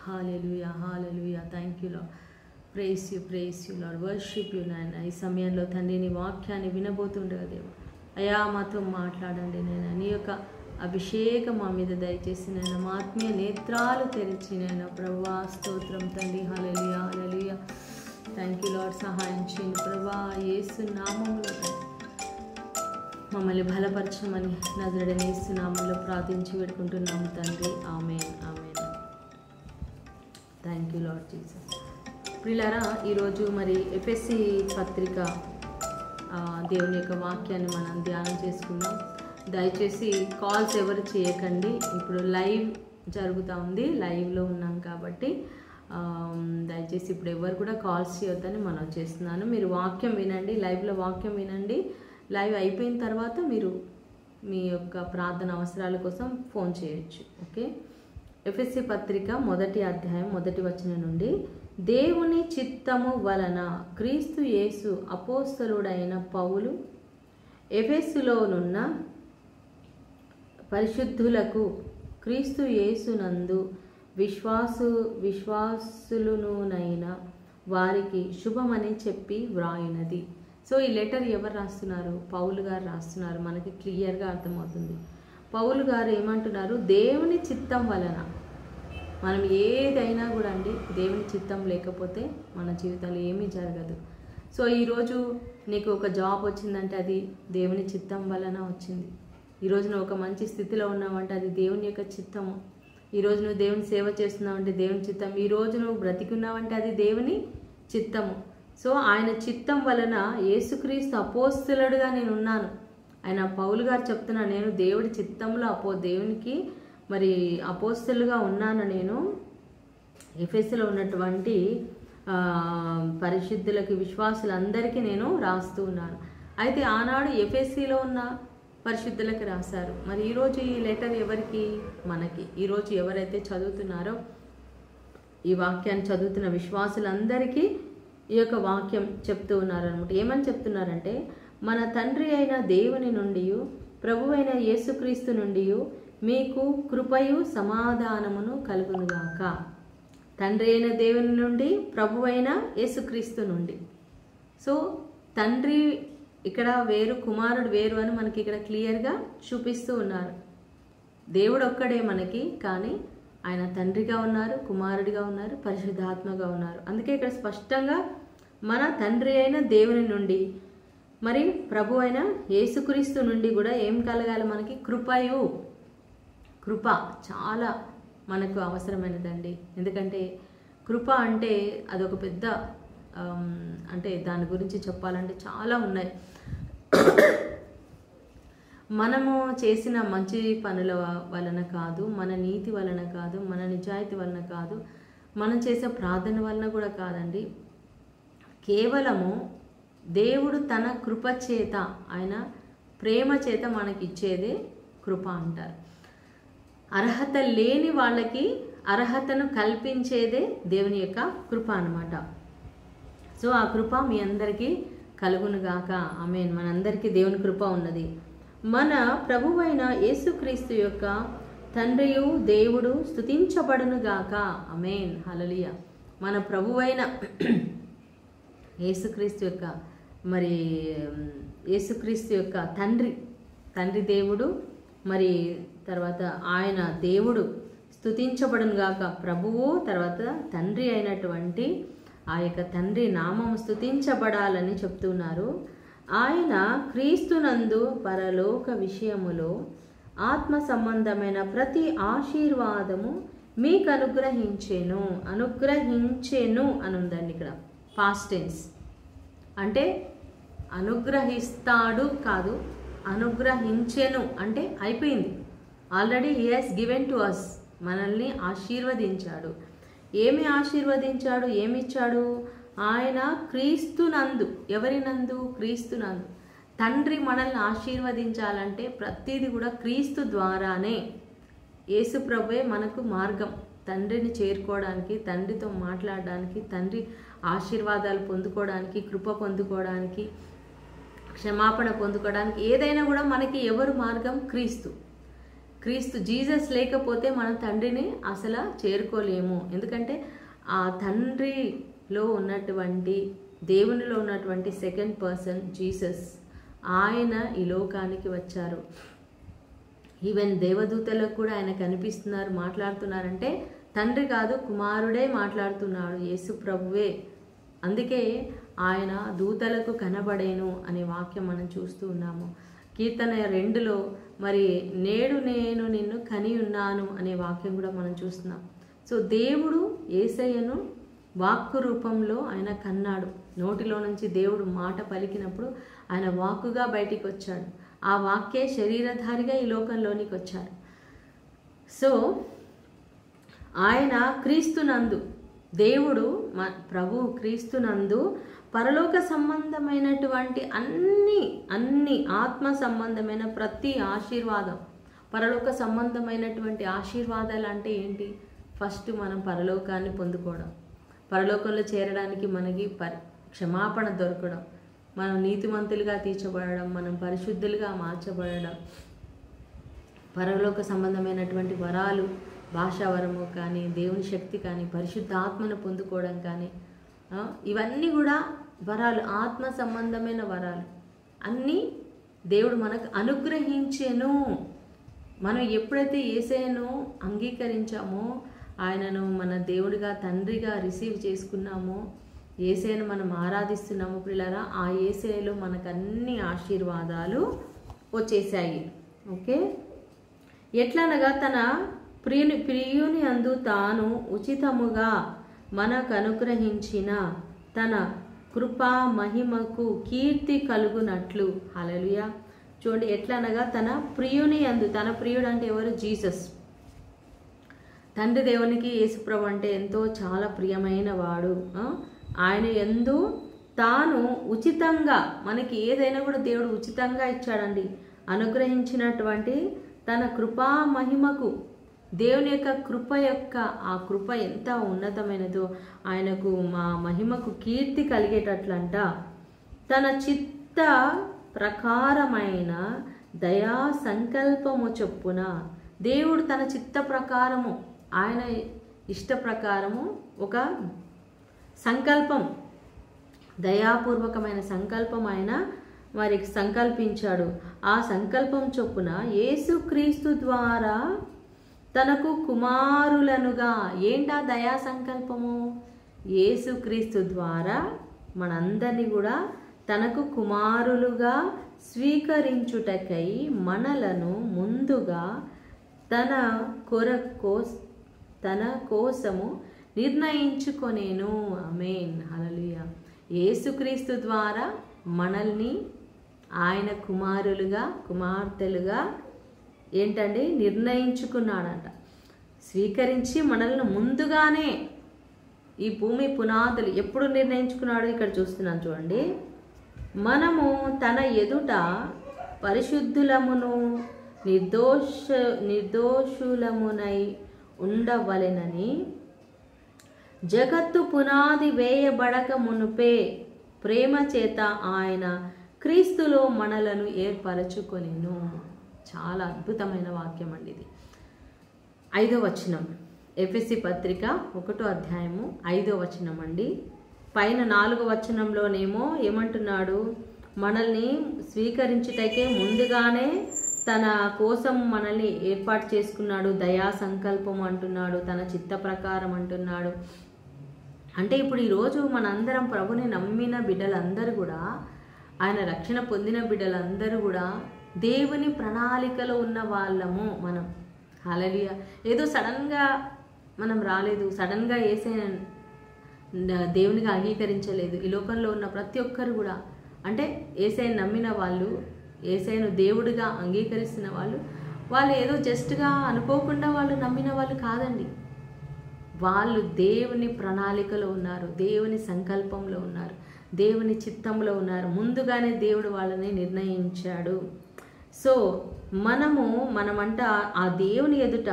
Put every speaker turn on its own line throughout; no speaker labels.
Hallelujah hallelujah. Thank you lord. Praise you lord. Worship you నాయన. ఈ సమయంలో తండ్రి నీ వాక్యాన్ని వినబోతుండగా దేవా అయా మాతో మాట్లాడండి నేను. నీ యొక్క అభిషేకం మా మీద దయచేసి నేను మా ఆత్మీయ నేత్రాలు తెరిచి నేను ప్రభువా స్తోత్రం తండ్రి. Hallelujah hallelujah. Thank you Lord. సహాయం చేయండి ప్రభువా యేసు నామములో మమ్మల్ని బలపరచమని నజరేయుడైన యేసు నామములో ప్రార్థించి వేడుకుంటున్నాము తండ్రి. Amen amen. Thank you Lord Jesus. ప్రియులారా, ఈరోజు మరి ఎఫెసీ పత్రిక దేవుని యొక్క వాక్యాన్ని మనం ధ్యానం చేసుకుందాం. దయచేసి కాల్స్ ఎవరు చేయకండి. ఇప్పుడు లైవ్ జరుగుతూ ఉంది, లైవ్లో ఉన్నాం కాబట్టి దయచేసి ఇప్పుడు ఎవరు కూడా కాల్స్ చేయొద్దని మనం చేస్తున్నాను. మీరు వాక్యం వినండి, లైవ్లో వాక్యం వినండి. లైవ్ అయిపోయిన తర్వాత మీరు మీ యొక్క ప్రార్థన అవసరాల కోసం ఫోన్ చేయొచ్చు. ఓకే. ఎఫెసీ పత్రిక 1వ అధ్యాయం 1వ వచనం నుండి, దేవుని చిత్తము వలన క్రీస్తు యేసు అపోస్తలుడైన పౌలు ఎఫెసులోనున్న పరిశుద్ధులకు క్రీస్తు యేసునందు విశ్వాసులునైన వారికి శుభమని చెప్పి వ్రాయినది. సో ఈ లెటర్ ఎవరు రాస్తున్నారు? పౌలు గారు రాస్తున్నారు. మనకి క్లియర్గా అర్థమవుతుంది. పౌలు గారు ఏమంటున్నారు? దేవుని చిత్తం వలన. మనం ఏదైనా కూడా అండి, దేవుని చిత్తం లేకపోతే మన జీవితంలో ఏమీ జరగదు. సో ఈరోజు నీకు ఒక జాబ్ వచ్చిందంటే అది దేవుని చిత్తం వలన వచ్చింది. ఈరోజు నువ్వు ఒక మంచి స్థితిలో ఉన్నావంటే అది దేవుని యొక్క చిత్తము. ఈరోజు నువ్వు దేవుని సేవ చేస్తున్నావంటే దేవుని చిత్తం. ఈరోజు నువ్వు బ్రతికున్నావంటే అది దేవుని చిత్తము. సో ఆయన చిత్తం వలన యేసుక్రీస్తు అపోస్తలుడుగా నేను ఉన్నాను. ఆయన పౌలు గారు చెప్తున్నా, నేను దేవుడి చిత్తంలో దేవునికి మరి అపోస్తలుగా ఉన్నాను. నేను ఎఫెసులో ఉన్నటువంటి పరిశుద్ధులకి విశ్వాసులందరికీ నేను రాస్తూ ఉన్నాను. అయితే ఆనాడు ఎఫెసీలో ఉన్న పరిశుద్ధులకి రాశారు. మరి ఈరోజు ఈ లెటర్ ఎవరికి? మనకి. ఈరోజు ఎవరైతే చదువుతున్నారో ఈ వాక్యాన్ని చదువుతున్న విశ్వాసులందరికీ ఈ యొక్క వాక్యం చెప్తూ ఉన్నారనమాట. ఏమని చెప్తున్నారంటే, మన తండ్రి అయిన దేవుని నుండి ప్రభువైన యేసుక్రీస్తు నుండి మీకు కృపయు సమాధానమును కలుగునుగాక. తండ్రి అయిన దేవుని నుండి, ప్రభువైన యేసుక్రీస్తు నుండి. సో తండ్రి ఇక్కడ వేరు, కుమారుడు వేరు అని మనకి ఇక్కడ క్లియర్గా చూపిస్తూ ఉన్నారు. దేవుడు ఒక్కడే మనకి, కానీ ఆయన తండ్రిగా ఉన్నారు, కుమారుడిగా ఉన్నారు, పరిశుద్ధాత్మగా ఉన్నారు. అందుకే ఇక్కడ స్పష్టంగా మన తండ్రి అయిన దేవుని నుండి మరి ప్రభు అయిన యేసుక్రీస్తు నుండి కూడా ఏం కలగాలి మనకి? కృపయు. కృప చాలా మనకు అవసరమైనదండి. ఎందుకంటే కృప అంటే అదొక పెద్ద అంటే దాని గురించి చెప్పాలంటే చాలా ఉన్నాయి. మనము చేసిన మంచి పనుల వలన కాదు, మన నీతి వలన కాదు, మన నిజాయితీ వలన కాదు, మనం చేసే ప్రార్థన వలన కూడా కాదండి. కేవలము దేవుడు తన కృప చేత, ఆయన ప్రేమ చేత మనకి ఇచ్చేదే కృప అంటారు. అర్హత లేని వాళ్ళకి అర్హతను కల్పించేదే దేవుని యొక్క కృప అన్నమాట. సో ఆ కృప మీ అందరికీ కలుగునుగాక. ఆమేన్. మనందరికీ దేవుని కృప ఉన్నది. మన ప్రభువైన యేసుక్రీస్తు యొక్క తండ్రియు దేవుడు స్తుతించబడునుగాక. ఆమేన్. హల్లెలూయా. మన ప్రభువైన యేసుక్రీస్తు యొక్క మరి యేసుక్రీస్తు యొక్క తండ్రి దేవుడు, మరి తర్వాత ఆయన దేవుడు స్తుతించబడునుగాక. ప్రభువు తర్వాత తండ్రి అయినటువంటి ఆ యొక్క తండ్రి నామం స్తుతించబడాలని చెప్తున్నారు. ఆయన క్రీస్తునందు పరలోక విషయములో ఆత్మ సంబంధమైన ప్రతి ఆశీర్వాదము మీకు అనుగ్రహించెను అని ఉందండి ఇక్కడ. పాస్ట్ టెన్స్ అంటే అనుగ్రహిస్తాడు కాదు, అనుగ్రహించెను అంటే అయిపోయింది. Already he has given to us. మనల్ని ఆశీర్వదించాడు. ఏమి ఆశీర్వదించాడు? ఏమిచ్చాడు? ఆయన క్రీస్తునందు. ఎవరినందు? క్రీస్తునందు. తండ్రి మనల్ని ఆశీర్వదించాలంటే ప్రతిదీ కూడా క్రీస్తు ద్వారానే. యేసు ప్రభువే మనకు మార్గం తండ్రిని చేరుకోవడానికి, తండ్రితో మాట్లాడడానికి, తండ్రి ఆశీర్వాదాలు పొందుకోవడానికి, కృప పొందుకోవడానికి, క్షమాపణ పొందుకోవడానికి, ఏదైనా కూడా మనకి ఎవరు మార్గం? క్రీస్తు. క్రీస్తు జీసస్ లేకపోతే మనం తండ్రిని అసలు చేరుకోలేము. ఎందుకంటే ఆ తండ్రిలో ఉన్నటువంటి, దేవునిలో ఉన్నటువంటి సెకండ్ పర్సన్ జీసస్, ఆయన ఈ లోకానికి వచ్చారు. ఈవెన్ దేవదూతలకు కూడా ఆయన కనిపిస్తున్నారు, మాట్లాడుతున్నారంటే తండ్రి కాదు, కుమారుడే మాట్లాడుతున్నాడు, యేసు ప్రభువే. అందుకే ఆయన దూతలకు కనబడేను అనే వాక్యం మనం చూస్తూ ఉన్నాము. కీర్తన 2లో మరి నేడు నేను నిన్ను కని ఉన్నాను అనే వాక్యం కూడా మనం చూస్తున్నాం. సో దేవుడు యేసయ్యను వాక్కు రూపంలో ఆయన కన్నాడు. నోటిలో నుంచి దేవుడు మాట పలికినప్పుడు ఆయన వాక్కుగా బయటికి వచ్చాడు. ఆ వాక్యే శరీరధారిగా ఈ లోకంలోనికి వచ్చాడు. సో ఆయన క్రీస్తునందు, దేవుడు ప్రభు క్రీస్తునందు పరలోక సంబంధమైనటువంటి అన్ని ఆత్మ సంబంధమైన ప్రతి ఆశీర్వాదం, పరలోక సంబంధమైనటువంటి ఆశీర్వాదాలు అంటే ఏంటి? ఫస్ట్ మనం పరలోకాన్ని పొందుకోవడం, పరలోకంలో చేరడానికి మనకి క్షమాపణ దొరకడం, మనం నీతిమంతులుగా తీర్చబడడం, మనం పరిశుద్ధులుగా మార్చబడడం, పరలోక సంబంధమైనటువంటి వరాలు, భాషావరము కానీ, దేవుని శక్తి కానీ, పరిశుద్ధ ఆత్మను పొందుకోవడం కానీ, ఇవన్నీ కూడా వరాలు, ఆత్మ సంబంధమైన వరాలు అన్నీ దేవుడు మనకు అనుగ్రహించెను. మనం ఎప్పుడైతే యేసయ్యను అంగీకరించామో, ఆయనను మన దేవుడిగా, తండ్రిగా రిసీవ్ చేసుకున్నామో, యేసయ్యను మనం ఆరాధిస్తున్నాము ప్రియులారా, ఆ యేసయ్యలో మనకు అన్ని ఆశీర్వాదాలు వచ్చేసాయి. ఓకే, ఎట్లనగా తన ప్రియుని అందు తాను ఉచితముగా మనకు అనుగ్రహించిన తన కృపా మహిమకు కీర్తి కలుగునట్లు. హల్లెలూయా. చూడండి, ఎట్లనగా తన ప్రియుని అందు, తన ప్రియుడు అంటే ఎవరు? జీసస్. తండ్రి దేవునికి యేసుప్రభు అంటే ఎంతో చాలా ప్రియమైన వాడు. ఆయన యందు తాను ఉచితంగా, మనకి ఏదైనా కూడా దేవుడు ఉచితంగా ఇచ్చాడండి. అనుగ్రహించినటువంటి తన కృపా మహిమకు, దేవుని యొక్క ఆ కృప ఎంత ఉన్నతమైనదో, ఆయనకు మా మహిమకు కీర్తి కలిగేటట్లంట. తన చిత్త ప్రకారమైన దయా సంకల్పము చొప్పున, దేవుడు తన చిత్త ప్రకారము, ఆయన ఇష్ట ప్రకారము ఒక సంకల్పం, దయాపూర్వకమైన సంకల్పం ఆయన వారికి సంకల్పించాడు. ఆ సంకల్పం చొప్పున యేసుక్రీస్తు ద్వారా తనకు కుమారులనుగా, ఏంటా దయా సంకల్పము? యేసుక్రీస్తు ద్వారా మనందరినీ కూడా తనకు కుమారులుగా స్వీకరించుటకై మనలను ముందుగా తన కోసము నిర్ణయించుకొనేను. ఆమేన్, హల్లెలూయా. యేసుక్రీస్తు ద్వారా మనల్ని ఆయన కుమారులుగా, కుమార్తెలుగా ఏంటండి నిర్ణయించుకున్నాడంట. స్వీకరించి మనల్ని ముందుగానే, ఈ భూమి పునాదులు ఎప్పుడు నిర్ణయించుకున్నాడు? ఇక్కడ చూస్తున్నాను చూడండి. మనము తన ఎదుట పరిశుద్ధులమును నిర్దోషులమునై ఉండవలెనని జగత్తు పునాది వేయబడక మునుపే ప్రేమ చేత ఆయన క్రీస్తులో మనలను ఏర్పరచుకొనెను. చాలా అద్భుతమైన వాక్యం అండి ఇది. 5వ వచనం, ఎఫెసీ పత్రిక 1వ అధ్యాయము 5వ వచనం అండి. పైన 4వ వచనంలోనేమో ఏమంటున్నాడు? మనల్ని స్వీకరించుటకే ముందుగానే తన కోసం మనల్ని ఏర్పాటు చేసుకున్నాడు, దయా సంకల్పం అంటున్నాడు, తన చిత్త ప్రకారం అంటున్నాడు. అంటే ఇప్పుడు ఈరోజు మనందరం ప్రభుని నమ్మిన బిడ్డలందరూ కూడా, ఆయన రక్షణ పొందిన బిడ్డలందరూ కూడా దేవుని ప్రణాళికలో ఉన్న వాళ్ళము మనం. హల్లెలూయా. ఏదో సడన్గా మనం రాలేదు, సడన్గా దేవునిగా అంగీకరించలేదు. ఈ లోకంలో ఉన్న ప్రతి ఒక్కరు కూడా, అంటే యేసయ్యను నమ్మిన వాళ్ళు, యేసయ్యను దేవుడిగా అంగీకరిస్తున్న వాళ్ళు ఏదో జస్ట్గా అనుకోకుండా వాళ్ళు నమ్మిన వాళ్ళు కాదండి. వాళ్ళు దేవుని ప్రణాళికలో ఉన్నారు, దేవుని సంకల్పంలో ఉన్నారు, దేవుని చిత్తంలో ఉన్నారు. ముందుగానే దేవుడు వాళ్ళని నిర్ణయించాడు. సో మనమంట ఆ దేవుని ఎదుట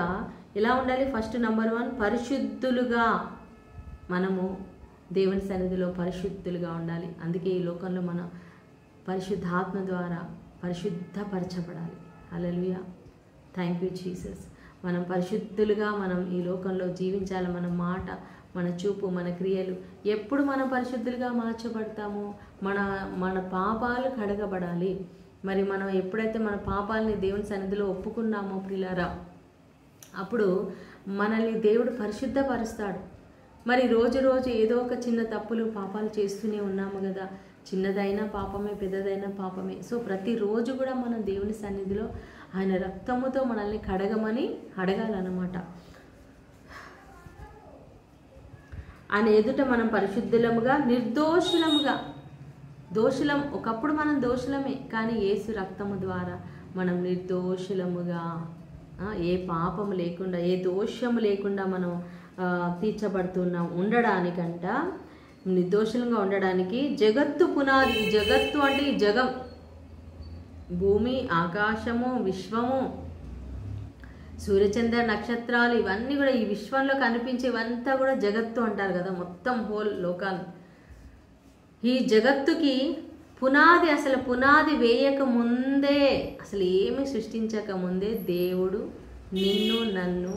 ఎలా ఉండాలి? ఫస్ట్ నంబర్ 1, పరిశుద్ధులుగా. మనము దేవుని సన్నిధిలో పరిశుద్ధులుగా ఉండాలి. అందుకే ఈ లోకంలో మనం పరిశుద్ధాత్మ ద్వారా పరిశుద్ధపరచబడాలి. హల్లెలూయా. Thank you Jesus. మనం పరిశుద్ధులుగా మనం ఈ లోకంలో జీవించాలి. మన మాట, మన చూపు, మన క్రియలు ఎప్పుడు మనం పరిశుద్ధులుగా మార్చబడతామో మన పాపాలు కడగబడాలి. మరి మనం ఎప్పుడైతే మన పాపాలని దేవుని సన్నిధిలో ఒప్పుకున్నామో ప్రియులారా, అప్పుడు మనల్ని దేవుడు పరిశుద్ధపరుస్తాడు. మరి రోజు రోజు ఏదో ఒక చిన్న తప్పులు పాపాలు చేస్తూనే ఉన్నాము కదా. చిన్నదైనా పాపమే, పెద్దదైనా పాపమే. సో ప్రతిరోజు కూడా మనం దేవుని సన్నిధిలో ఆయన రక్తముతో మనల్ని కడగమని అడగాలన్నమాట. ఆయన ఎదుట మనం పరిశుద్ధులముగా, నిర్దోషులముగా, దోషులం ఒకప్పుడు మనం దోషులమే, కానీ యేసు రక్తము ద్వారా మనం నిర్దోషులముగా, ఏ పాపము లేకుండా, ఏ దోషము లేకుండా మనం తీర్చబడుతున్నాం. ఉండడానికంట, నిర్దోషులంగా ఉండడానికి జగత్తు పునాది, జగత్తు అంటే ఈ జగం, భూమి, ఆకాశము, విశ్వము, సూర్యచంద్ర నక్షత్రాలు, ఇవన్నీ కూడా ఈ విశ్వంలో కనిపించేవంతా కూడా జగత్తు అంటారు కదా, మొత్తం హోల్ లోకాలు. ఈ జగత్తుకి పునాది, అసలు పునాది వేయక ముందే, అసలు ఏమి సృష్టించక ముందే దేవుడు నిన్ను నన్ను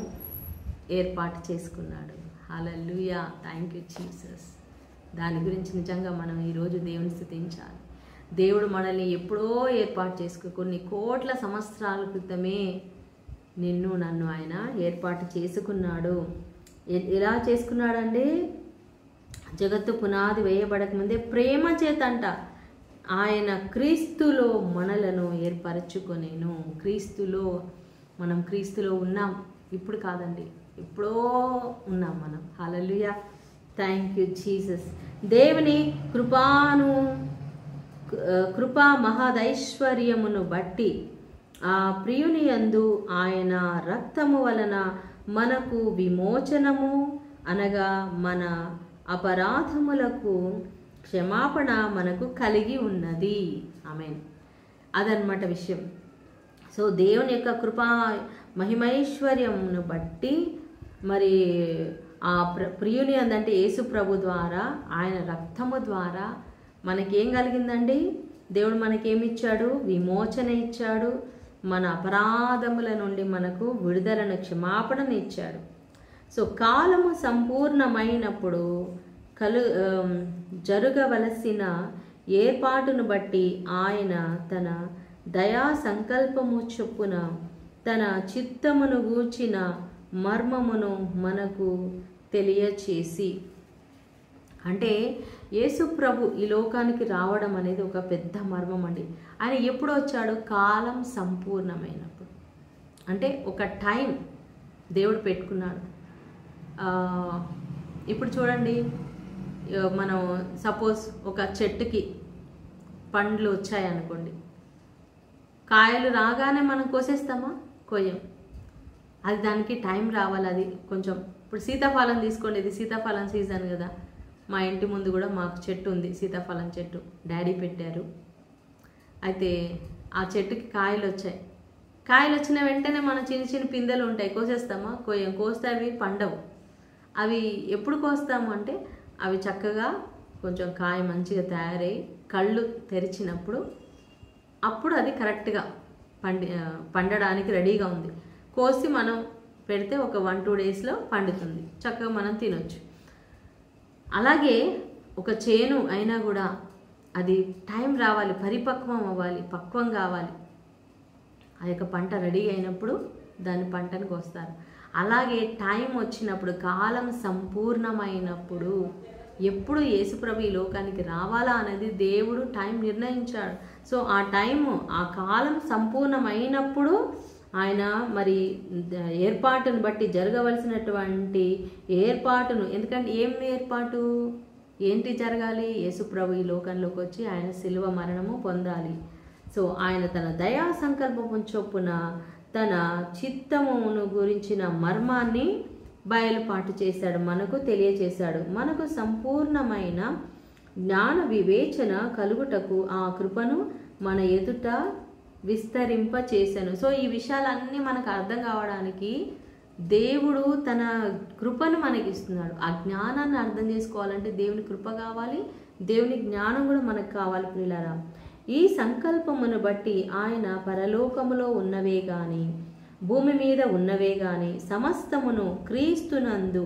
ఏర్పాటు చేసుకున్నాడు. హల్లెలూయా, థ్యాంక్ యూ జీసస్. దాని గురించి నిజంగా మనం ఈరోజు దేవుని స్తుతించాలి. దేవుడు మనల్ని ఎప్పుడో ఏర్పాటు కొన్ని కోట్ల సంవత్సరాల క్రితమే నిన్ను నన్ను ఆయన ఏర్పాటు చేసుకున్నాడు. ఎలా చేసుకున్నాడండి? జగత్తు పునాది వేయబడక ముందే ప్రేమ చేతంట ఆయన క్రీస్తులో మనలను ఏర్పరచుకొనేను. క్రీస్తులో, మనం క్రీస్తులో ఉన్నాం, ఇప్పుడు కాదండి, ఎప్పుడో ఉన్నాం మనం. హల్లెలూయా, థ్యాంక్ యూ జీసస్. దేవుని కృపా మహదైశ్వర్యమును బట్టి ఆ ప్రియుని యందు ఆయన రక్తము వలన మనకు విమోచనము, అనగా మన అపరాధములకు క్షమాపణ మనకు కలిగి ఉన్నది. ఆమేన్. అదనమాట విషయం. సో దేవుని యొక్క కృపా మహిమైశ్వర్యమును బట్టి మరి ఆ ప్రియుని అందంటే యేసు ప్రభు ద్వారా, ఆయన రక్తము ద్వారా మనకేం కలిగిందండి? దేవుడు మనకేమిచ్చాడు? విమోచన ఇచ్చాడు. మన అపరాధముల నుండి మనకు విడుదలను, క్షమాపణను ఇచ్చాడు. సో కాలము సంపూర్ణమైనప్పుడు జరగవలసిన ఏర్పాటును బట్టి ఆయన తన దయా సంకల్పము చొప్పున తన చిత్తమును గూర్చిన మర్మమును మనకు తెలియచేసి, అంటే యేసు ప్రభు ఈ లోకానికి రావడం అనేది ఒక పెద్ద మర్మం అండి. ఆయన ఎప్పుడు వచ్చాడు? కాలం సంపూర్ణమైనప్పుడు. అంటే ఒక టైం దేవుడు పెట్టుకున్నాడు. ఇప్పుడు చూడండి, మనం సపోజ్ ఒక చెట్టుకి పండ్లు వచ్చాయనుకోండి, కాయలు రాగానే మనం కోసేస్తామా? కోయం. అది దానికి టైం రావాలి. అది కొంచెం, ఇప్పుడు సీతాఫలం తీసుకోండి, ఇది సీతాఫలం సీజన్ కదా. మా ఇంటి ముందు కూడా మాకు చెట్టు ఉంది, సీతాఫలం చెట్టు, డాడీ పెట్టారు. అయితే ఆ చెట్టుకి కాయలు వచ్చాయి. కాయలు వచ్చిన వెంటనే మన చిన్న చిన్న పిందెలు ఉంటాయి, కోసేస్తామా? కోయం. కోస్తే అవి పండవు. అవి ఎప్పుడు కోస్తాము అంటే, అవి చక్కగా కొంచెం కాయ మంచిగా తయారై కళ్ళు తెరిచినప్పుడు, అప్పుడు అది కరెక్ట్గా పండడానికి రెడీగా ఉంది. కోసి మనం పెడితే ఒక 1-2 డేస్లో పండుతుంది, చక్కగా మనం తినొచ్చు. అలాగే ఒక చేను అయినా కూడా అది టైం రావాలి, పరిపక్వం అవ్వాలి, పక్వం కావాలి. ఆ యొక్క పంట రెడీ అయినప్పుడు దాని పంటను కోస్తారు. అలాగే టైం వచ్చినప్పుడు, కాలం సంపూర్ణమైనప్పుడు, ఎప్పుడు యేసుప్రభు ఈ లోకానికి రావాలా అనేది దేవుడు టైం నిర్ణయించాడు. సో ఆ టైము, ఆ కాలం సంపూర్ణమైనప్పుడు ఆయన మరి ఏర్పాటును బట్టి జరగవలసినటువంటి ఏర్పాటును, ఎందుకంటే ఏం ఏర్పాటు, ఏంటి జరగాలి? యేసుప్రభు ఈ లోకంలోకి వచ్చి ఆయన శిలువ మరణము పొందాలి. సో ఆయన తన దయా సంకల్పం చొప్పున తన చిత్తమును గురించిన మర్మాన్ని బయలుపాటు చేశాడు, మనకు తెలియచేశాడు. మనకు సంపూర్ణమైన జ్ఞాన వివేచన కలుగుటకు ఆ కృపను మన ఎదుట విస్తరింప చేశాను. సో ఈ విషయాలన్నీ మనకు అర్థం కావడానికి దేవుడు తన కృపను మనకి ఇస్తున్నాడు. ఆ జ్ఞానాన్ని అర్థం చేసుకోవాలంటే దేవుని కృప కావాలి, దేవుని జ్ఞానం కూడా మనకు కావాలి ప్రియులారా. ఈ సంకల్పమును బట్టి ఆయన పరలోకములో ఉన్నవే గాని భూమి మీద ఉన్నవే గాని సమస్తమును క్రీస్తునందు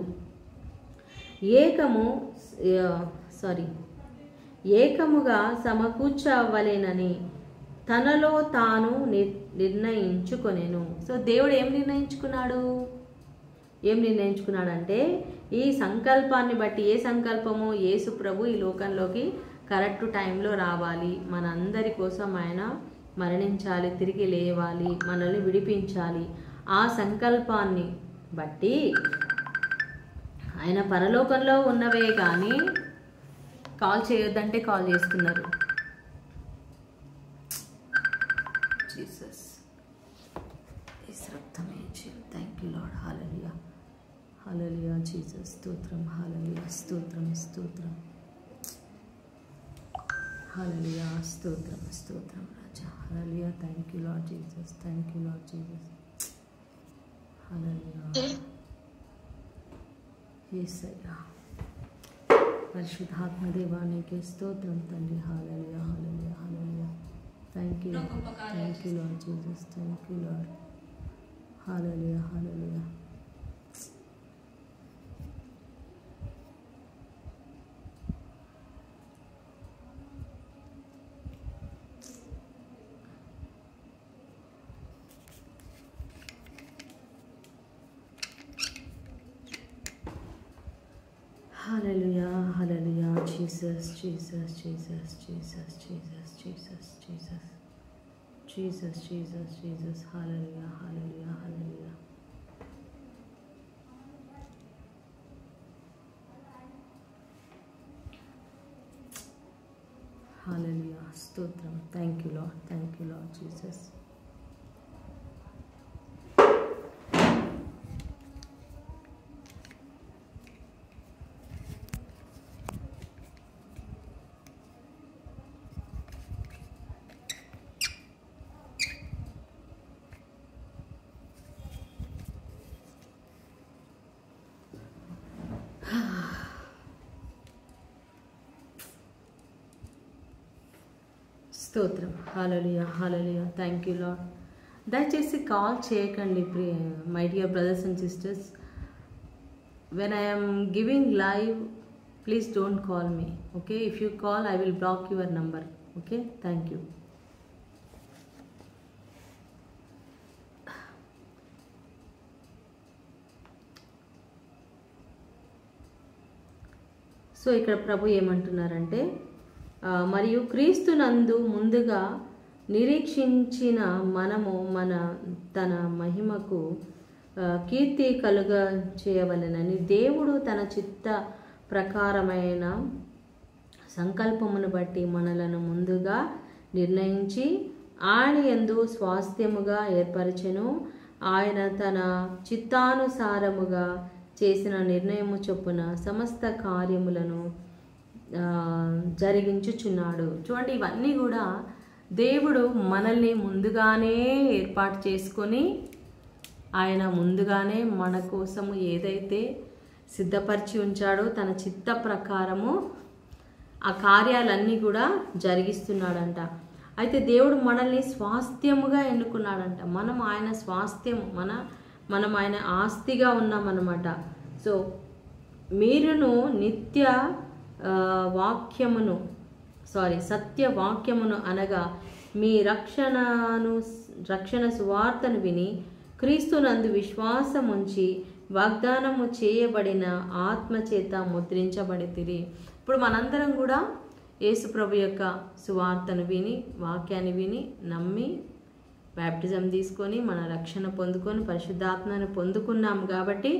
ఏకముగా సమకూర్చవలెనని తనలో తాను నిర్ణయించుకొనెను. సో దేవుడు ఏం నిర్ణయించుకున్నాడంటే ఈ సంకల్పాన్ని బట్టి, ఏ సంకల్పము? యేసు ప్రభు ఈ లోకంలోకి కరెక్ట్ టైంలో రావాలి, మనందరి కోసం ఆయన మరణించాలి, తిరిగి లేవాలి, మనల్ని విడిపించాలి. ఆ సంకల్పాన్ని బట్టి ఆయన పరలోకంలో ఉన్నవే కానీ కాల్ చేయొద్దంటే కాల్ చేస్తున్నారు. Jesus thank you Lord. Hallelujah hallelujah Jesus స్తోత్రం. హల్లెలూయా స్తోత్రం స్తోత్రం. హల్లెలూయా స్తోత్రం స్తోత్రం రాజా. Hallelujah thank you Lord Jesus. Thank you Lord Jesus. Hallelujah యేసయ్యా పరిశుద్ధాత్మ దేవానికి స్తోత్రం తండ్రి. Hallelujah hallelujah hallelujah. Thank you Lord Jesus. Thank you Lord. Hallelujah hallelujah. Hallelujah, hallelujah, Jesus, Jesus, Jesus, Jesus, Jesus, Jesus, Jesus, Jesus, Jesus, Jesus, hallelujah, hallelujah, hallelujah. Hallelujah, stotram. Thank you, Lord Jesus. స్తోత్రం. Hallelujah hallelujah. Thank you Lord. దయచేసి call చేయకండి my dear brothers and sisters. When I'm giving live please don't call me. Okay, if you call I will block your number. Okay, thank you. So ఇక్కడ ప్రభు ఏమంటున్నారంటే, మరియు క్రీస్తునందు ముందుగా నిరీక్షించిన మనము తన మహిమకు కీర్తి కలుగ చేయవలెనని దేవుడు తన చిత్త ప్రకారమైన సంకల్పమును బట్టి మనలను ముందుగా నిర్ణయించి ఆయన యందు స్వాస్థ్యముగా ఏర్పరచెను. ఆయన తన చిత్తానుసారముగా చేసిన నిర్ణయము చొప్పున సమస్త కార్యములను జరిగించుచున్నాడు. చూడండి, ఇవన్నీ కూడా దేవుడు మనల్ని ముందుగానే ఏర్పాటు చేసుకొని ఆయన ముందుగానే మన కోసము ఏదైతే సిద్ధపరిచి ఉంచాడో తన చిత్త ప్రకారము ఆ కార్యాలన్నీ కూడా జరిగిస్తున్నాడంట. అయితే దేవుడు మనల్ని స్వాస్థ్యముగా ఎన్నుకున్నాడంట. మనం ఆయన స్వాస్థ్యము, మనం ఆయన ఆస్తిగా ఉన్నామన్నమాట. సో మీరును సత్య వాక్యమును అనగా మీ రక్షణ సువార్తను విని క్రీస్తునందు విశ్వాసముంచి వాగ్దానము చేయబడిన ఆత్మచేత ముద్రించబడితిరి. ఇప్పుడు మనందరం కూడా యేసు ప్రభు యొక్క సువార్తను విని, వాక్యాన్ని విని, నమ్మి బ్యాప్టిజం తీసుకొని మన రక్షణ పొందుకొని పరిశుద్ధాత్మను పొందుకున్నాం. కాబట్టి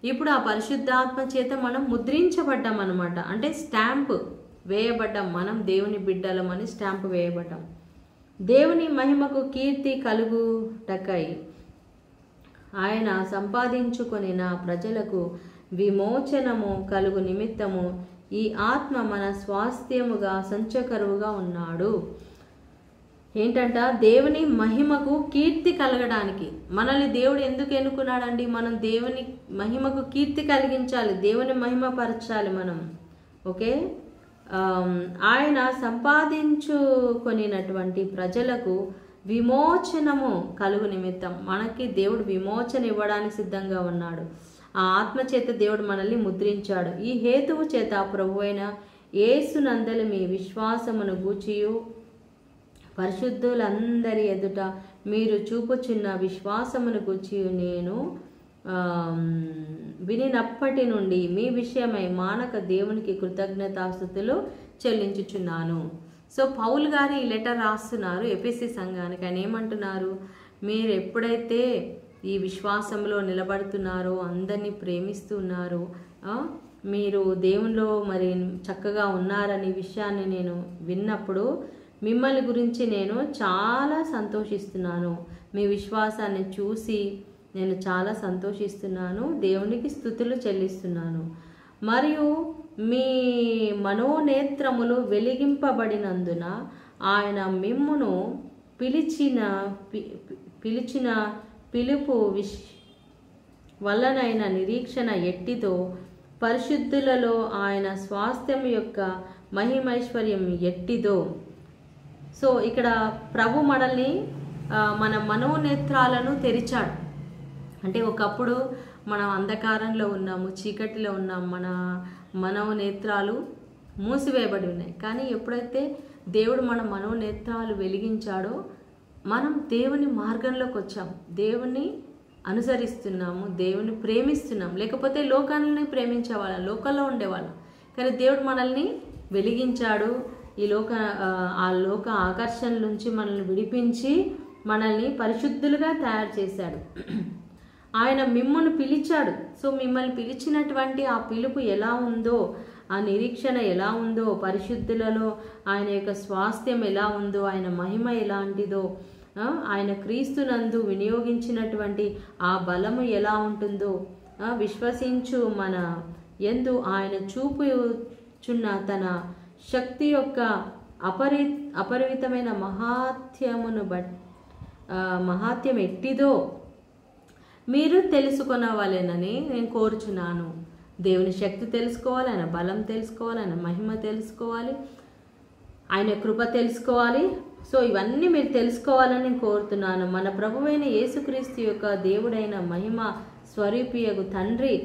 ఇప్పుడు ఆ పరిశుద్ధాత్మ చేత మనం ముద్రించబడ్డాం అన్నమాట. అంటే స్టాంపు వేయబడ్డాం, మనం దేవుని బిడ్డలమని స్టాంపు వేయబడ్డాం. దేవుని మహిమకు కీర్తి కలుగుటకై ఆయన సంపాదించుకొనిన ప్రజలకు విమోచనము కలుగు నిమిత్తము ఈ ఆత్మ మన స్వాస్థ్యముగా సంచకరువుగా ఉన్నాడు. ఏంటంట? దేవుని మహిమకు కీర్తి కలగడానికి. మనల్ని దేవుడు ఎందుకు ఎన్నుకున్నాడండి? మనం దేవుని మహిమకు కీర్తి కలిగించాలి, దేవుని మహిమపరచాలి మనం. ఓకే, ఆయన సంపాదించుకొనినటువంటి ప్రజలకు విమోచనము కలుగు నిమిత్తం. మనకి దేవుడు విమోచన ఇవ్వడానికి సిద్ధంగా ఉన్నాడు. ఆ ఆత్మ చేత దేవుడు మనల్ని ముద్రించాడు. ఈ హేతువు చేత ప్రభువైన యేసునందలి మీ విశ్వాసమును గూర్చియు పరిశుద్ధులందరి ఎదుట మీరు చూపుచున్న విశ్వాసమును గూర్చియు నేను వినినప్పటి నుండి మీ విషయమై మానక దేవునికి కృతజ్ఞతాస్తుతులు చెల్లించుచున్నాను. సో పౌలు గారు ఈ లెటర్ రాస్తున్నారు ఎఫెసీ సంఘానికి. ఆయన ఏమంటున్నారు? మీరు ఎప్పుడైతే ఈ విశ్వాసంలో నిలబడుతున్నారో, అందరినీ ప్రేమిస్తున్నారు, మీరు దేవునిలో మరి చక్కగా ఉన్నారనే విషయాన్ని నేను విన్నప్పుడు మిమ్మల్ని గురించి నేను చాలా సంతోషిస్తున్నాను. మీ విశ్వాసాన్ని చూసి నేను చాలా సంతోషిస్తున్నాను, దేవునికి స్తుతులు చెల్లిస్తున్నాను. మరియు మీ మనోనేత్రములు వెలిగింపబడినందున ఆయన మిమ్మును పిలిచిన పిలుపు వల్లనైన నిరీక్షణ ఎట్టిదో, పరిశుద్ధులలో ఆయన స్వాస్థ్యం యొక్క మహిమైశ్వర్యం ఎట్టిదో. సో ఇక్కడ ప్రభు మనల్ని మన మనోనేత్రాలను తెరిచాడు. అంటే ఒకప్పుడు మనం అంధకారంలో ఉన్నాము, చీకటిలో ఉన్నాము, మన మనోనేత్రాలు మూసివేయబడి ఉన్నాయి. కానీ ఎప్పుడైతే దేవుడు మన మనోనేత్రాలు వెలిగించాడో మనం దేవుని మార్గంలోకి వచ్చాము, దేవుని అనుసరిస్తున్నాము, దేవుని ప్రేమిస్తున్నాం. లేకపోతే లోకాన్ని ప్రేమించేవాళ్ళం, లోకంలో ఉండేవాళ్ళం. కానీ దేవుడు మనల్ని వెలిగించాడు. ఈ ఆ లోక ఆకర్షణ నుంచి మనల్ని విడిపించి మనల్ని పరిశుద్ధులుగా తయారు చేశాడు. ఆయన మిమ్మల్ని పిలిచాడు. సో మిమ్మల్ని పిలిచినటువంటి ఆ పిలుపు ఎలా ఉందో, ఆ నిరీక్షణ ఎలా ఉందో, పరిశుద్ధులలో ఆయన యొక్క స్వాస్థ్యం ఎలా ఉందో, ఆయన మహిమ ఎలాంటిదో, ఆయన క్రీస్తునందు వినియోగించినటువంటి ఆ బలము ఎలా ఉంటుందో, విశ్వసించు మన యందు ఆయన చూపుచున్న తన శక్తి యొక్క అపరిమితమైన మహాత్యం ఎట్టిదో మీరు తెలుసుకొనవాలేనని నేను కోరుచున్నాను. దేవుని శక్తి తెలుసుకోవాలి, ఆయన బలం తెలుసుకోవాలి, ఆయన మహిమ తెలుసుకోవాలి, ఆయన కృప తెలుసుకోవాలి. సో ఇవన్నీ మీరు తెలుసుకోవాలని నేను కోరుతున్నాను. మన ప్రభువైన యేసుక్రీస్తు యొక్క దేవుడైన మహిమ స్వరూపియగు తండ్రి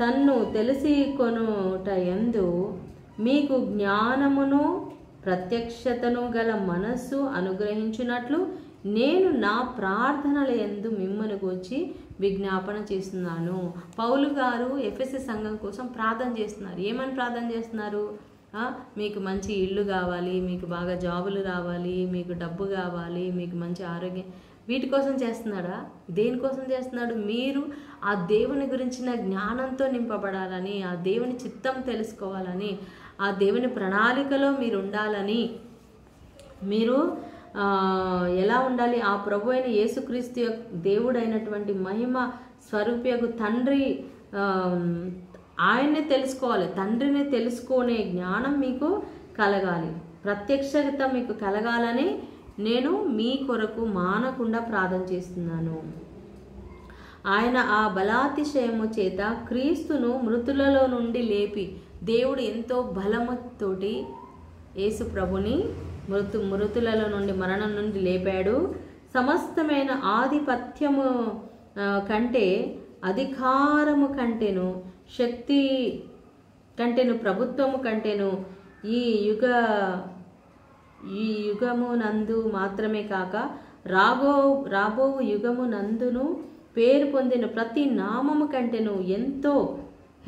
తన్ను తెలిసి కొనుట యందు మీకు జ్ఞానమును ప్రత్యక్షతను గల మనస్సు అనుగ్రహించున్నట్లు నేను నా ప్రార్థనల యందు మిమ్మల్ని గూర్చి విజ్ఞాపన చేస్తున్నాను. పౌలు గారు ఎఫెసీ సంఘం కోసం ప్రార్థన చేస్తున్నారు. ఏమని ప్రార్థన చేస్తున్నారు? మీకు మంచి ఇల్లు కావాలి, మీకు బాగా జాబులు రావాలి, మీకు డబ్బు కావాలి, మీకు మంచి ఆరోగ్యం, వీటి కోసం చేస్తున్నాడా? దేనికోసం చేస్తున్నాడు? మీరు ఆ దేవుని గురించిన జ్ఞానంతో నింపబడాలని, ఆ దేవుని చిత్తం తెలుసుకోవాలని, ఆ దేవుని ప్రణాళికలో మీరు ఉండాలని, మీరు ఎలా ఉండాలి? ఆ ప్రభు అయిన యేసుక్రీస్తు దేవుడైనటువంటి మహిమ స్వరూపియగు తండ్రి ఆయన్ని తెలుసుకోవాలి. తండ్రిని తెలుసుకునే జ్ఞానం మీకు కలగాలి, ప్రత్యక్షత మీకు కలగాలని నేను మీ కొరకు మానకుండా ప్రార్థన చేస్తున్నాను. ఆయన ఆ బలాతిశయము చేత క్రీస్తును మృతులలో నుండి లేపి, దేవుడు ఎంతో బలముతోటి యేసు ప్రభుని మృతులలో నుండి, మరణం నుండి లేపాడు. సమస్తమైన ఆధిపత్యము కంటే, అధికారము కంటేను, శక్తి కంటేను, ప్రభుత్వము కంటేను ఈ యుగమునందు మాత్రమే కాక రాబో యుగమునందును పేరు పొందిన ప్రతి నామము కంటేను ఎంతో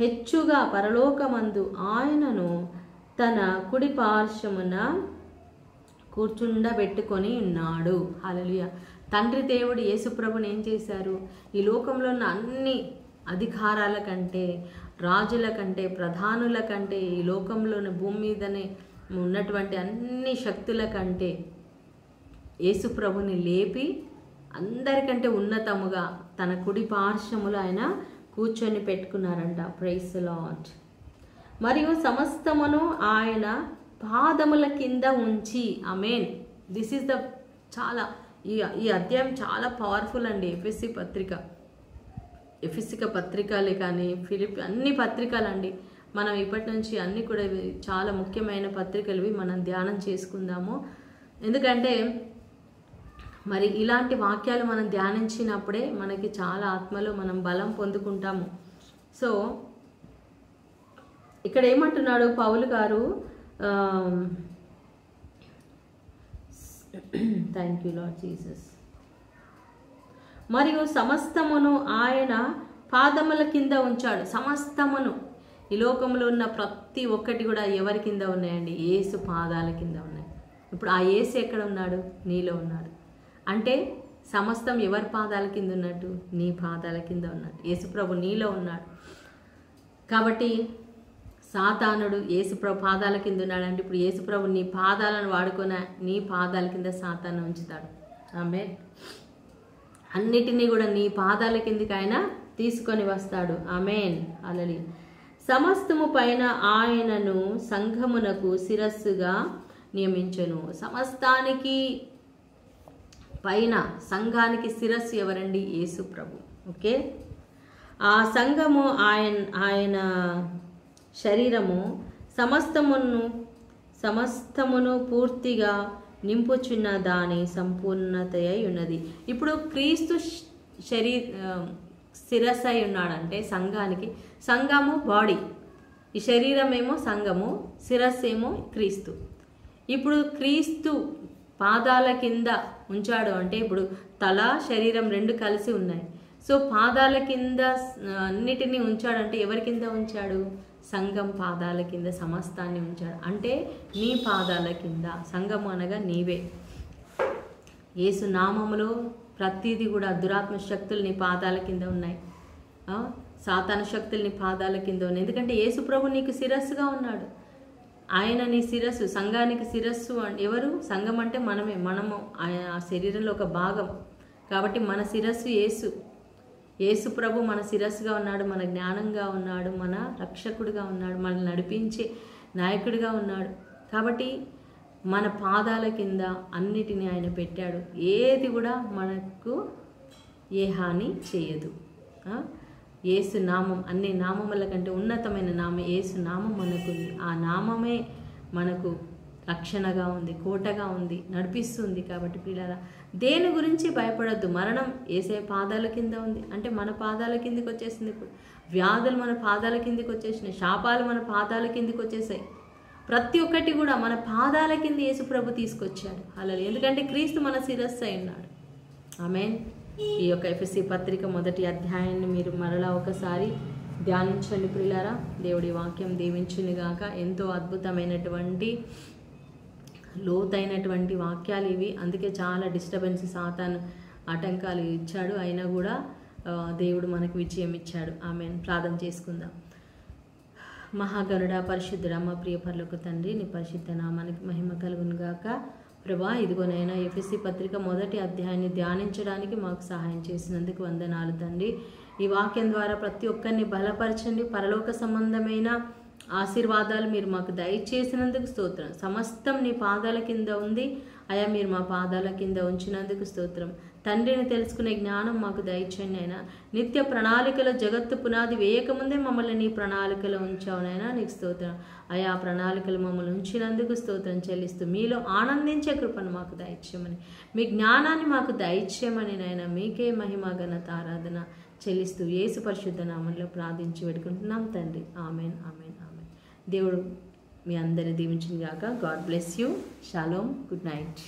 హెచ్చుగా పరలోకమందు ఆయనను తన కుడి పార్శ్వమున కూర్చుండబెట్టుకొని ఉన్నాడు. హల్లెలూయా. తండ్రి దేవుడు యేసుప్రభుని ఏం చేశారు? ఈ లోకంలో ఉన్న అన్ని అధికారాల కంటే, రాజుల కంటే, ప్రధానుల కంటే, ఈ లోకంలోని భూమి మీదనే ఉన్నటువంటి అన్ని శక్తుల కంటే యేసుప్రభుని లేపి అందరికంటే ఉన్నతముగా తన కుడి పార్శ్వములో ఆయన కూర్చొని పెట్టుకున్నారంట. Praise the lord. మరియు సమస్తమును ఆయన పాదముల కింద ఉంచి, ఆమేన్. దిస్ ఈస్ ద చాలా ఈ అధ్యాయం చాలా పవర్ఫుల్ అండి. ఎఫెసిక పత్రికలే కానీ ఫిలిప్పీ అన్ని పత్రికలు అండి. మనం ఇప్పటి నుంచి అన్ని కూడా చాలా ముఖ్యమైన పత్రికలు మనం ధ్యానం చేసుకుందాము. ఎందుకంటే మరి ఇలాంటి వాక్యాలు మనం ధ్యానించినప్పుడే మనకి చాలా ఆత్మలో మనం బలం పొందుకుంటాము. సో ఇక్కడ ఏమంటున్నాడు పౌలు గారు, థ్యాంక్ యూ లార్డ్ జీసస్, మరియు సమస్తమును ఆయన పాదముల కింద ఉంచాడు. సమస్తమును, ఈ లోకంలో ఉన్న ప్రతి ఒక్కటి కూడా ఎవరి కింద ఉన్నాయండి? యేసు పాదాల కింద ఉన్నాయి. ఇప్పుడు ఆ యేసు ఎక్కడ ఉన్నాడు? నీలో ఉన్నాడు. అంటే సమస్తం ఎవరి పాదాల కింద ఉన్నట్టు? నీ పాదాల కింద ఉన్నాడు. యేసుప్రభు నీలో ఉన్నాడు. కాబట్టి సాతానుడు యేసుప్రభు పాదాల కింద ఉన్నాడంటే ఇప్పుడు యేసుప్రభు నీ పాదాలను వాడుకొని నీ పాదాల కింద సాతాను ఉంచుతాడు. ఆమేన్. అన్నిటినీ కూడా నీ పాదాల కిందికి ఆయన తీసుకొని వస్తాడు. ఆమేన్. హల్లెలూయా. సమస్తము పైన ఆయనను సంఘమునకు శిరస్సుగా నియమించెను. సమస్తానికి పైన సంఘానికి శిరస్సు ఎవరండి? యేసు ప్రభు. ఓకే. ఆ సంఘము ఆయన శరీరము సమస్తమును పూర్తిగా నింపుచున్న దాని సంపూర్ణత అయి ఉన్నది. ఇప్పుడు క్రీస్తు శిరస్సు అయి ఉన్నాడంటే సంఘానికి, సంఘము బాడీ, ఈ శరీరం ఏమో సంఘము, శిరస్సు ఏమో క్రీస్తు. ఇప్పుడు క్రీస్తు పాదాల కింద ఉంచాడు అంటే ఇప్పుడు తల శరీరం రెండు కలిసి ఉన్నాయి. సో పాదాల కింద అన్నిటినీ ఉంచాడంటే ఎవరి కింద ఉంచాడు? సంఘం పాదాల కింద సమస్తాన్ని ఉంచాడు. అంటే నీ పాదాల కింద, సంఘము అనగా నీవే. యేసు నామములో ప్రతిదీ కూడా దురాత్మ శక్తులు నీ పాదాల కింద ఉన్నాయి. సాతాను శక్తులు నీ పాదాల కింద ఉన్నాయి. ఎందుకంటే యేసు ప్రభు నీకు శిరస్సుగా ఉన్నాడు. ఆయన నీ శిరస్సు, సంఘానికి శిరస్సు ఎవరు? సంఘం అంటే మనమే, మనము ఆ శరీరంలో ఒక భాగం. కాబట్టి మన శిరస్సు యేసు. యేసు ప్రభు మన శిరస్సుగా ఉన్నాడు, మన జ్ఞానంగా ఉన్నాడు, మన రక్షకుడిగా ఉన్నాడు, మనల్ని నడిపించే నాయకుడిగా ఉన్నాడు. కాబట్టి మన పాదాల కింద అన్నిటినీ ఆయన పెట్టాడు. ఏది కూడా మనకు ఏ హాని చేయదు. యేసు నామం అన్ని నామముల కంటే ఉన్నతమైన నామం యేసు నామం మనకుంది. ఆ నామమే మనకు రక్షణగా ఉంది, కోటగా ఉంది, నడిపిస్తుంది. కాబట్టి పిల్లల దేని గురించి భయపడద్దు. మరణం యేసే పాదాల కింద ఉంది అంటే మన పాదాల కిందికి వచ్చేసింది. ఇప్పుడు వ్యాధులు మన పాదాల కిందికి వచ్చేసినాయి, శాపాలు మన పాదాల కిందికి వచ్చేసాయి. ప్రతి ఒక్కటి కూడా మన పాదాల కింద యేసు ప్రభు తీసుకొచ్చాడు. అలా ఎందుకంటే క్రీస్తు మన శిరస్సు అయి ఉన్నాడు. ఆమేన్. ఈ యొక్క ఎఫెసీ పత్రిక 1వ అధ్యాయాన్ని మీరు మరలా ఒకసారి ధ్యానించండి ప్రియులారా. దేవుడి వాక్యం దీవించును గాక. ఎంతో అద్భుతమైనటువంటి లోతైనటువంటి వాక్యాలు ఇవి. అందుకే చాలా డిస్టర్బెన్స్, సాతాను ఆటంకాలు ఇచ్చాడు. అయినా కూడా దేవుడు మనకు విజయం ఇచ్చాడు. ఆమేన్. ప్రార్థన చేసుకుందాం. మహాగరుడ, పరిశుద్ధుడ, మా ప్రియ పరలోక తండ్రి, నీ పరిశుద్ధ నామానికి మహిమ కలుగును గాక. ప్రభా, ఇదిగోనైనా ఎఫెసీ పత్రిక 1వ అధ్యాయాన్ని ధ్యానించడానికి మాకు సహాయం చేసినందుకు వందనాలు తండ్రి. ఈ వాక్యం ద్వారా ప్రతి ఒక్కరిని బలపరచండి. పరలోక సంబంధమైన ఆశీర్వాదాలు మీరు మాకు దయచేసినందుకు స్తోత్రం. సమస్తం నీ పాదాల కింద ఉంది అయా, మీరు మా పాదాల కింద ఉంచినందుకు స్తోత్రం. తండ్రిని తెలుసుకునే జ్ఞానం మాకు దయచేయండి అయినా. నిత్య ప్రణాళికలో జగత్తు పునాది వేయకముందే మమ్మల్ని నీ ప్రణాళికలో ఉంచావునైనా నీకు స్తోత్రం. అయా ప్రణాళికలు మమ్మల్ని ఉంచినందుకు స్తోత్రం చెల్లిస్తూ మీలో ఆనందించే కృపను మాకు దయచేయమని, మీ జ్ఞానాన్ని మాకు దయచేయమని నాయన మీకే మహిమ ఘనత ఆరాధన చెల్లిస్తూ యేసు పరిశుద్ధ నామంలో ప్రార్థించి పెట్టుకుంటున్నాం తండ్రి. Amen, amen, amen. దేవుడు మీ అందరి దీవించును గాక. God bless you. Shalom. Good night.